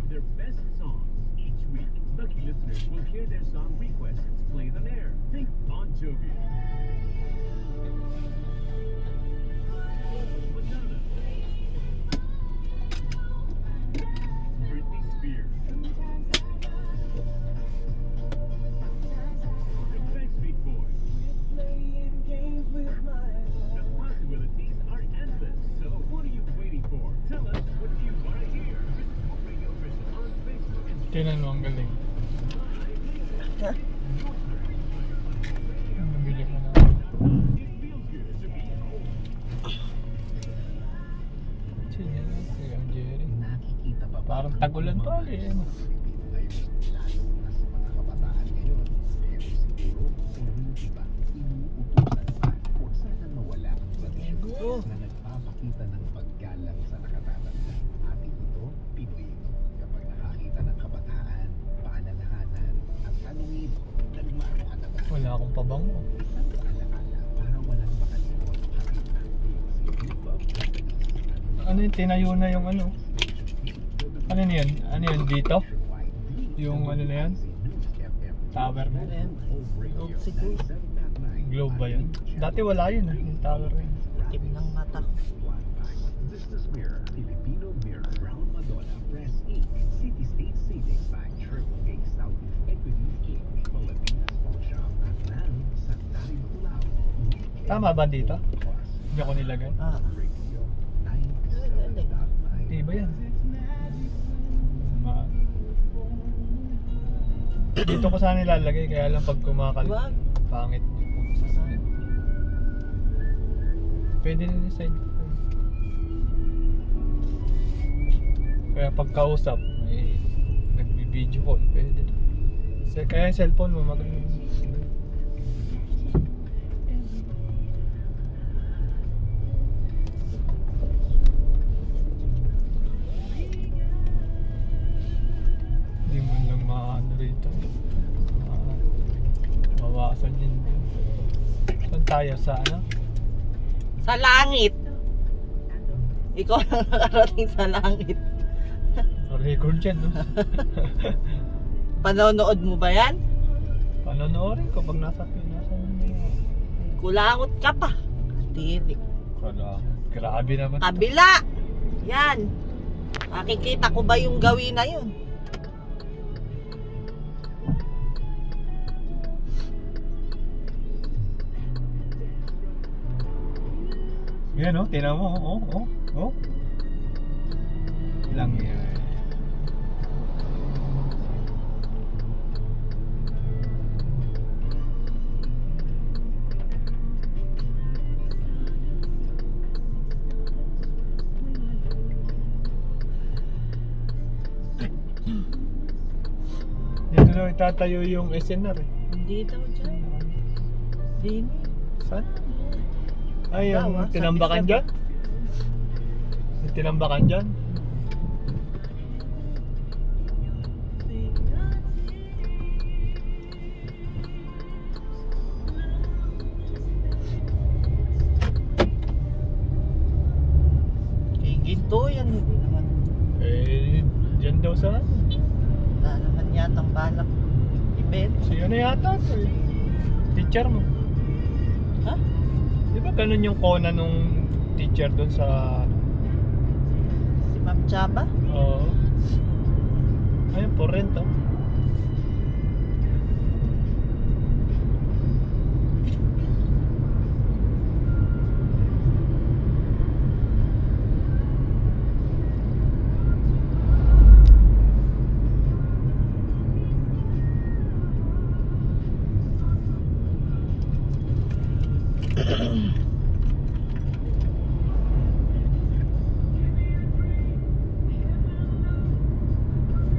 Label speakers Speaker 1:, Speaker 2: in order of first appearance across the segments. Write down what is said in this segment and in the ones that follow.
Speaker 1: their best songs. Each week, lucky listeners will hear their song requests played on air. Think Bon Jovi, Madonna, Britney Spears, the Backstreet Boys. The possibilities are endless. So what are you waiting for? Tell us what you want to hear. Visit Home Radio Official on Facebook and
Speaker 2: Tinan mo, ang galing. Nabili ko na.
Speaker 1: it feels good to be home.
Speaker 2: Sige na, ang Jerry.
Speaker 3: Nakikita pa ba
Speaker 2: Parang tagulan pa ulit.
Speaker 3: ngayon, lalo na sa mga kabataan ngayon. Pero siguro, hindi ba inuutusan pa o sana mawala ang tradisyon na nagpapakita ng paggalang sa nakatatanda. Ating ito, Pinoy ito. Kapag nakakita ng kabataan, paalalahanan at tanungin, nagmaro ka na ba?
Speaker 2: Wala akong pabango.
Speaker 3: Isang alaala para walang makalimot hakita. Si Group of Companies.
Speaker 2: Ano yung tinayo na yung ano? Ano na yan? Ano yan dito? Yung ano na yan? Tower na yan? Globe ba yun? Dati wala yun yung tower na yun.
Speaker 4: Tim ng mata ko.
Speaker 3: Business Mirror, Filipino Mirror, Brown Madonna, Press Inc., City State Savings Bank, Triple A Southeast Equity Inc., Pilipinas Pawn Shop, Atlan, Santari Maglao.
Speaker 2: Tama ba dito? Hindi ako nilagay.
Speaker 3: Radio,
Speaker 2: Di ba yan? Dito ko sana nilalagay kaya lang pag kumakalit.
Speaker 4: Wag.
Speaker 2: Pangit. Pwede na yung side. Kaya pagkausap, may nagbi-video call, pwede. Kaya yung cellphone mo maganda. Hindi mo lang maano rito. Mawasan yun. Saan tayo? Sa ano?
Speaker 4: Sa langit. Ikaw lang nakarating sa langit.
Speaker 2: Record yan, no?
Speaker 4: Panonood mo ba yan?
Speaker 2: Panonoodin ko pag nasa Pinas.
Speaker 4: Kulangot ka pa. Tirik.
Speaker 2: Grabe naman.
Speaker 4: Kabila. Yan. Makikita ko ba yung gawin na yun?
Speaker 2: Yan, oh. Tingnan mo. Oh. Lang yan. Dito daw itatayo yung SNR eh.
Speaker 4: Hindi daw dyan. Dini.
Speaker 2: Saan? Ay,
Speaker 4: Daw,
Speaker 2: yung
Speaker 4: sabi
Speaker 2: tinambakan
Speaker 4: sabi.
Speaker 2: dyan? Yung tinambakan dyan?
Speaker 4: Eh, ginto yan. Hindi naman.
Speaker 2: Eh, dyan daw sa ano?
Speaker 4: Wala naman yatang balak. Event.
Speaker 2: Si ano yata ito eh. Teacher mo.
Speaker 4: Ha?
Speaker 2: Di ba ganun yung kona nung teacher doon sa ano?
Speaker 4: Si Ma'am Chaba?
Speaker 2: Oo. Ayun, for rent oh.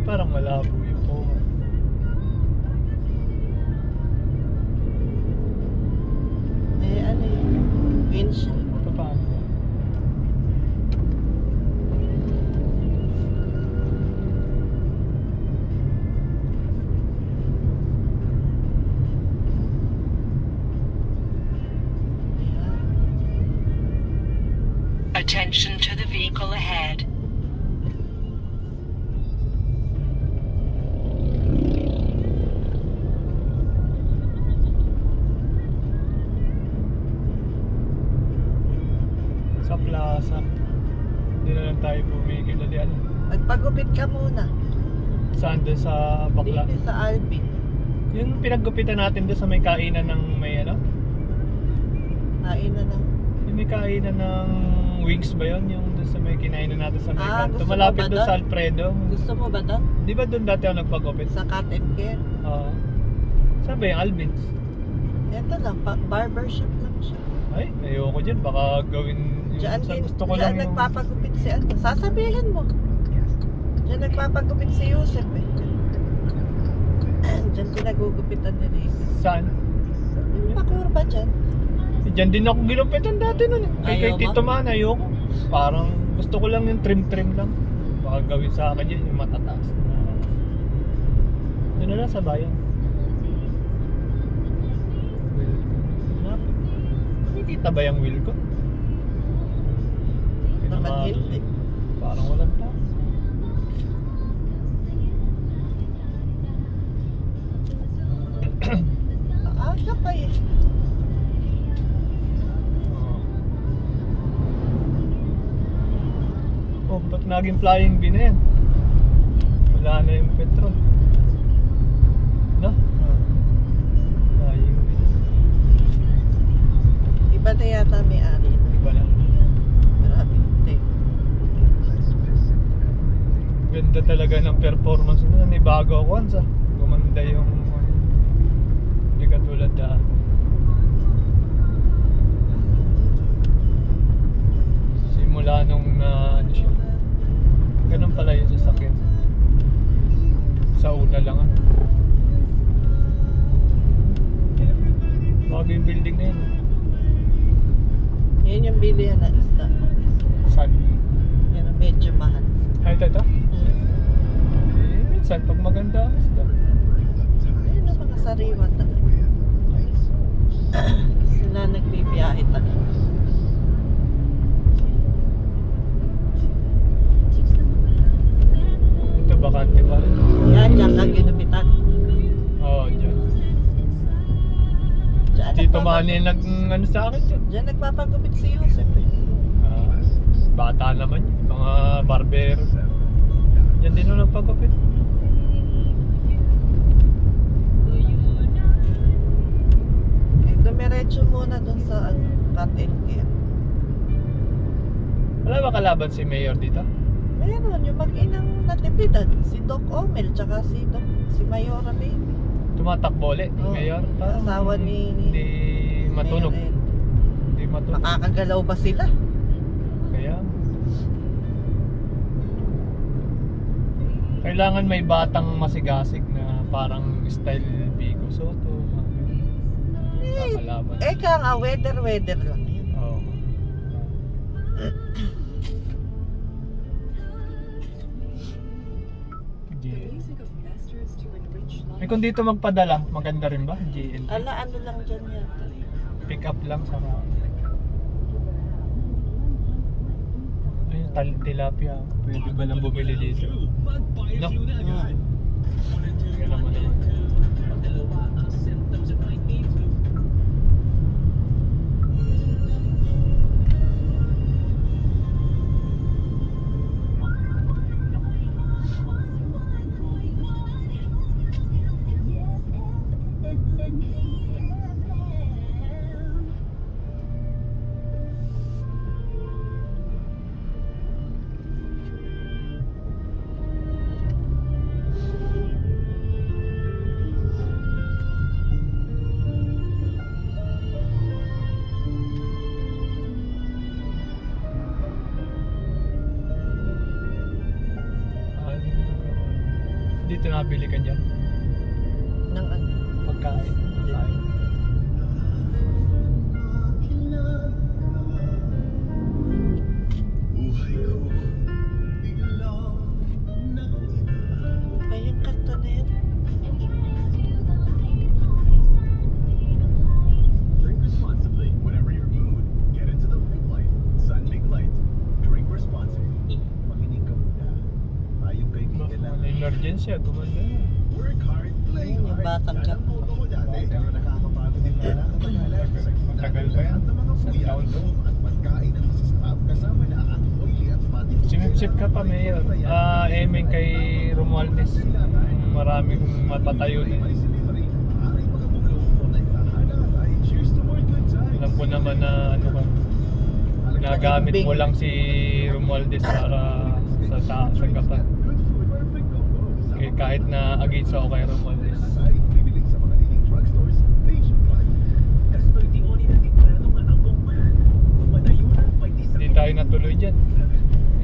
Speaker 2: Parang malabo yung koma.
Speaker 4: Eh, ano yun? Windshield.
Speaker 2: Paano ba?
Speaker 5: Attention to the vehicle ahead.
Speaker 2: lang tayo pumigil ulit. Ano?
Speaker 4: Magpagupit ka muna.
Speaker 2: Saan doon sa bakla?
Speaker 4: Dito sa Alvin.
Speaker 2: Yung pinaggupitan natin doon sa may kainan ng may ano?
Speaker 4: Kain na ng...
Speaker 2: Yung may kainan ng wings ba yun? Yung doon sa may kinainan natin sa may kanto.
Speaker 4: gusto mo
Speaker 2: Malapit
Speaker 4: ba
Speaker 2: doon
Speaker 4: doon?
Speaker 2: sa Alfredo.
Speaker 4: Gusto mo ba doon?
Speaker 2: Di ba doon dati ako nagpagupit?
Speaker 4: Sa cut and care?
Speaker 2: Oo. Saan ba yung Alvin's?
Speaker 4: Ito lang, barbershop lang siya.
Speaker 2: Ay, ayoko dyan. Baka gawin
Speaker 4: Diyan
Speaker 2: sa
Speaker 4: din,
Speaker 2: gusto ko lang
Speaker 4: diyan
Speaker 2: yung...
Speaker 4: nagpapagupit si ano. Sasabihin mo. Diyan nagpapagupit si Yusef eh. Diyan pinagugupitan ni Riz.
Speaker 2: Saan?
Speaker 4: Yung pakurba dyan.
Speaker 2: Diyan din ako ginupitan dati nun eh. Kay
Speaker 4: Ayaw mo?
Speaker 2: Tito Man, ayoko. Parang gusto ko lang yung trim-trim lang. Baka gawin sa akin yun, yung matataas. Doon na lang sa bayan. Nakikita ba yung wheel ko?
Speaker 4: Naman hindi.
Speaker 2: Parang walang tao.
Speaker 4: Maaga pa eh.
Speaker 2: Oh, ba't naging flying bee na yan? Wala na yung petrol. No? Flying bee.
Speaker 4: Iba na yata may-ari.
Speaker 2: Iba na.
Speaker 4: Marami. Hindi.
Speaker 2: Ganda talaga ng performance na. Bago ako once ah. Gumanda yung hindi katulad daan. Simula nung ano siya. Ganun pala yung sasakyan. Sa una lang ah. Bago yung building na yun.
Speaker 4: Yan yung bilihan na isda.
Speaker 2: Saan?
Speaker 4: Yan ang medyo mahal.
Speaker 2: Ay, ito? Minsan pag maganda ang isda.
Speaker 4: Ayun ang mga sariwa talaga. Sila nagbibiyahe talaga.
Speaker 2: Ito bakante pa rin.
Speaker 4: Yan, dyan kang ginupitan.
Speaker 2: Oo, dyan.
Speaker 4: Dyan
Speaker 2: Dito Manny nag ano sa akin dyan.
Speaker 4: Diyan nagpapagupit si Yusef eh.
Speaker 2: Bata naman yun. Mga barber. Diyan din nung nagpagupit.
Speaker 4: Eh, dumiretso muna dun sa ano, cut and care.
Speaker 2: Wala ba kalaban si Mayor dito?
Speaker 4: Meron yung mag-inang natipidan. Si Doc Omel, tsaka si Mayora Baby.
Speaker 2: Tumatakbo ulit,
Speaker 4: Oo.
Speaker 2: Mayor. Parang
Speaker 4: Asawa ni-
Speaker 2: Hindi matunog.
Speaker 4: Mayor Ed.
Speaker 2: Hindi matunog.
Speaker 4: Makakagalaw ba sila?
Speaker 2: Kaya kailangan may batang masigasig na parang style Vico Soto. Kakalaban.
Speaker 4: Eka nga, weather lang yun.
Speaker 2: Oo. Eh kung dito magpadala, maganda rin ba? GNT?
Speaker 4: Ano lang dyan yata.
Speaker 2: Pick up lang sa ayun, tilapia. Pwede ba lang bumili dito? No? Kaya naman naman. Dito nabili ka dyan?
Speaker 4: Ng ano.
Speaker 2: Pagkain. Pagkain.
Speaker 4: Ay, yung kanto na yan.
Speaker 1: Drink responsibly. Whatever your mood, get into the big light. Sun Big Light. Drink responsibly.
Speaker 3: Makinig ka muna. Tayong kaibigan lang.
Speaker 2: May emergency, gumanda na.
Speaker 3: Work hard, play
Speaker 4: Ayun, yung
Speaker 3: hard.
Speaker 4: batang
Speaker 3: Yan ang
Speaker 4: ka.
Speaker 3: motto ko dati, pero nakakapagod din pala katagalan.
Speaker 2: Tagal pa yan.
Speaker 3: At ng mga
Speaker 2: Isang
Speaker 3: kuya,
Speaker 2: taon pa.
Speaker 3: at pagkain ng masasarap kasama na ang oily at fatty
Speaker 2: Si sip ka pa, Mayor. Emeng kay Romualdez. Maraming matatayo na. Alam ko naman na ano ka, ginagamit mo lang si Romualdez para sa kapan. Kaya kahit na against ako kay Romualdez. Hindi tayo natuloy dyan.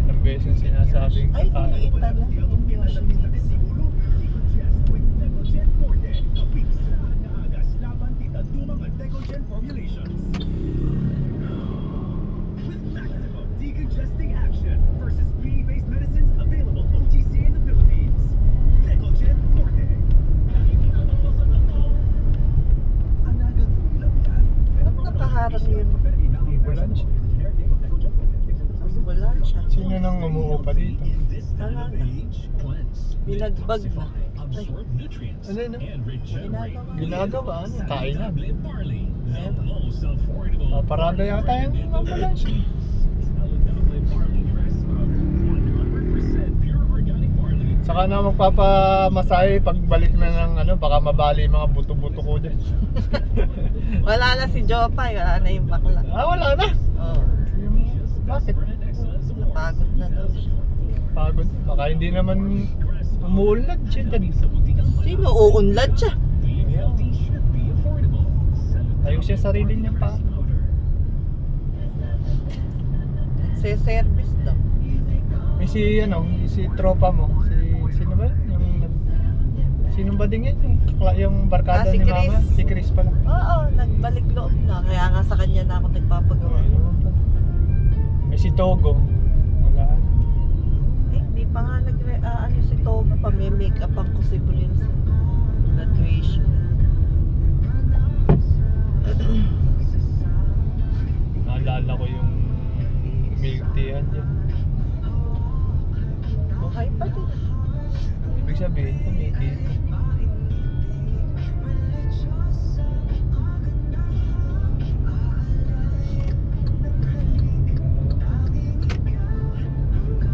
Speaker 2: Ilang beses sinasabing
Speaker 4: Ay, niliita lang. Hindi ako sinilisi.
Speaker 1: Decongesting action versus PE-based medicines available OTC in the Philippines. Decogen Forte.
Speaker 4: Ba't nakaharang yun?
Speaker 2: ambulansya.
Speaker 4: Ambulansya.
Speaker 2: Sino nang umuupa dito?
Speaker 4: Wala na. Binagbag na. Ay,
Speaker 2: Ano na?
Speaker 4: ginagawa.
Speaker 2: Ginagawa? Ano? Kainan. Parada yata yung ambulansya. Saka na magpapamasahe pagbalik na ng ano, baka mabali yung mga buto-buto ko dyan.
Speaker 4: Wala na si Jopay, wala na yung bakla.
Speaker 2: Wala na.
Speaker 4: Oo.
Speaker 2: Bakit?
Speaker 4: Napagod na daw siya.
Speaker 2: Pagod. Baka hindi naman umuulad siya dyan.
Speaker 4: Sino? Uunlad siya.
Speaker 2: Tayo siya sarili niya pa.
Speaker 4: Service daw.
Speaker 2: May si tropa mo. Sino ba? Sino ba din yan? Yung barkada
Speaker 4: Si
Speaker 2: ni Mama?
Speaker 4: Chris.
Speaker 2: Si Chris pala.
Speaker 4: Oo, nagbalik loob na. Kaya nga sa kanya na ako nagpapagawa.
Speaker 2: May si Togo. Wala.
Speaker 4: Hindi pa nga ano si Togo pa. May make-up ang kusip rin sa graduation.
Speaker 2: Naalala ko yung milk tea yan dyan.
Speaker 4: Buhay pa din.
Speaker 2: Ibig sabihin, kumikita.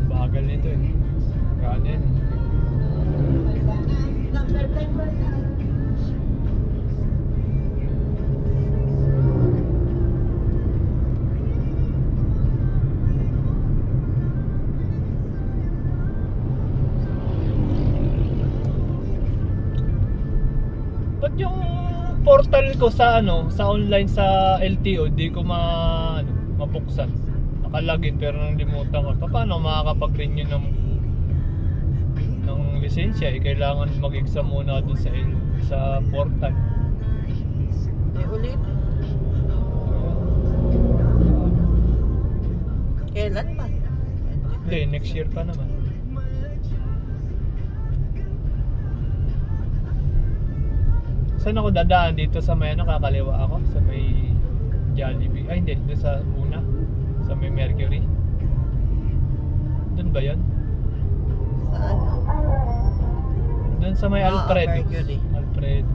Speaker 2: Bagal nito eh. Gaan yan eh. Ba't yung portal ko sa sa online sa LTO di ko mabuksan? Nakalagin pero nang limutan ko. Paano makakapag-renew ng lisensya? Kailangan mag-exam muna dun sa portal.
Speaker 4: Ulit. Kailan pa?
Speaker 2: Hindi, next year pa naman. Saan ako dadaan? Dito sa may kakaliwa ako? Sa may Jollibee? Ay hindi, dito sa una. Sa may Mercury. Doon ba yun?
Speaker 4: Sa ano?
Speaker 2: Doon sa may Alfred.
Speaker 4: Mercury.
Speaker 2: Alfred.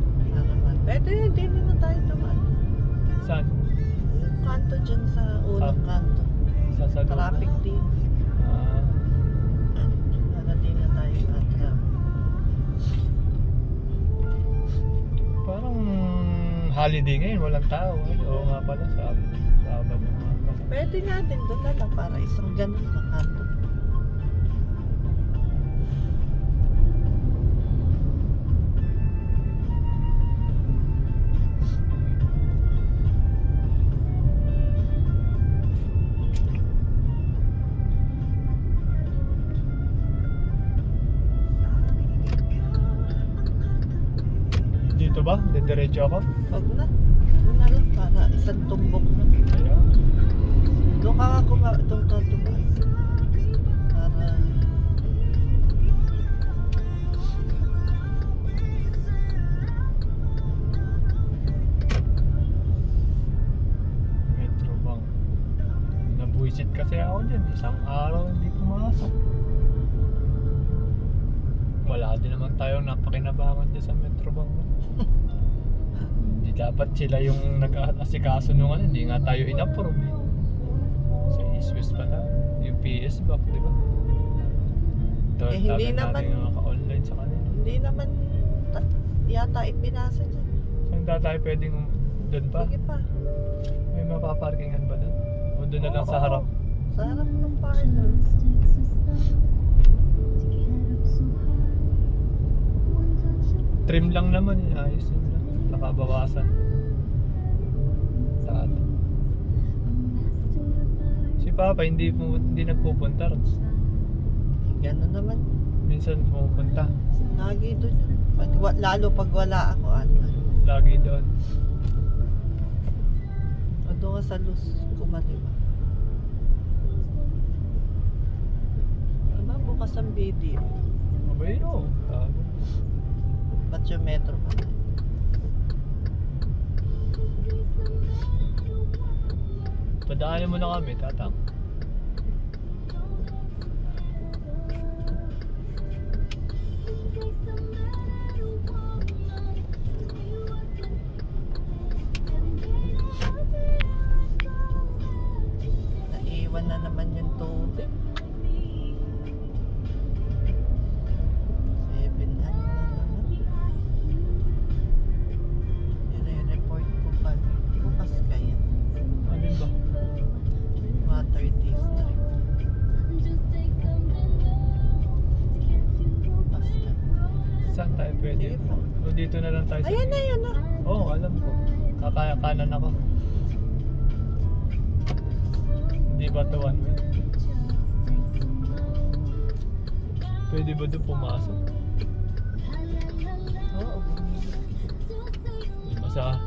Speaker 4: Pwede, hindi na tayo naman.
Speaker 2: Saan?
Speaker 4: Yung kanto dyan sa unang kanto.
Speaker 2: Sa
Speaker 4: Traffic din. Para din na tayo na-traffic.
Speaker 2: Parang holiday ngayon, walang tao. Oo nga pala, Sabado nga pala.
Speaker 4: Pwede natin doon na lang para isang ganun na kanto.
Speaker 2: Dito ba? Diretso ako?
Speaker 4: Wag na. Doon na lang para isang tumbok na.
Speaker 2: Ayan.
Speaker 4: Doon ka tumbok. Para...
Speaker 2: Metro Bank. Nabuisit kasi ako dyan. Isang araw hindi pumasok. Wala din naman tayong napakinabangan dyan sa Metro Bank. Hindi dapat sila yung nag-asikaso nung hindi nga tayo in-approve eh. Sa East West pala. Yung PS Bank, di ba?
Speaker 4: hindi naman
Speaker 2: natin naka-online sa kanila.
Speaker 4: Hindi naman yata ipinasa dyan.
Speaker 2: Saan tayo pwedeng doon pa?
Speaker 4: Sige pa.
Speaker 2: May mapaparkingan ba doon? O doon na lang sa harap?
Speaker 4: Sa harap ng parlor.
Speaker 2: Trim lang naman eh, ayos yun lang. Nakabawasan. Saan? Si Papa hindi nagpupunta ron.
Speaker 4: Gano'n naman.
Speaker 2: Minsan pumupunta.
Speaker 4: Lagi doon yun. Lalo pag wala ako.
Speaker 2: Lagi doon.
Speaker 4: O doon ka sa Luz Kumaliwa. Ano bukas ang video?
Speaker 2: Mabay no.
Speaker 4: Ba't yung metro pa?
Speaker 2: Padaanin mo na kami, tatang.
Speaker 4: Naiwan na naman yung tubig. 7 na naman. I-report ko pa. Bukas kaya.
Speaker 2: Alin ba?
Speaker 4: Water District. Bukas na.
Speaker 2: Saan tayo pwede?
Speaker 4: Sige pa.
Speaker 2: O dito na lang tayo sa...
Speaker 4: Ayan na yun ah.
Speaker 2: Oo, alam ko. Kakaya-kanan ako. Hindi ba ito one way? Pwede ba doon pumasok?
Speaker 4: Oo.
Speaker 2: Basta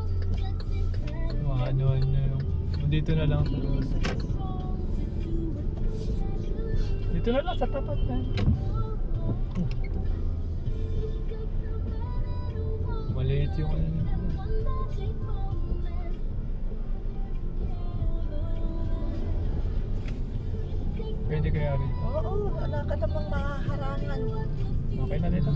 Speaker 2: mga ano yung... Dito na lang sa... Dito na lang sa tapat na. Maliit yung ano. Pwede kaya rito?
Speaker 4: Oo, wala ka namang mahaharangan.
Speaker 2: Okay na dito.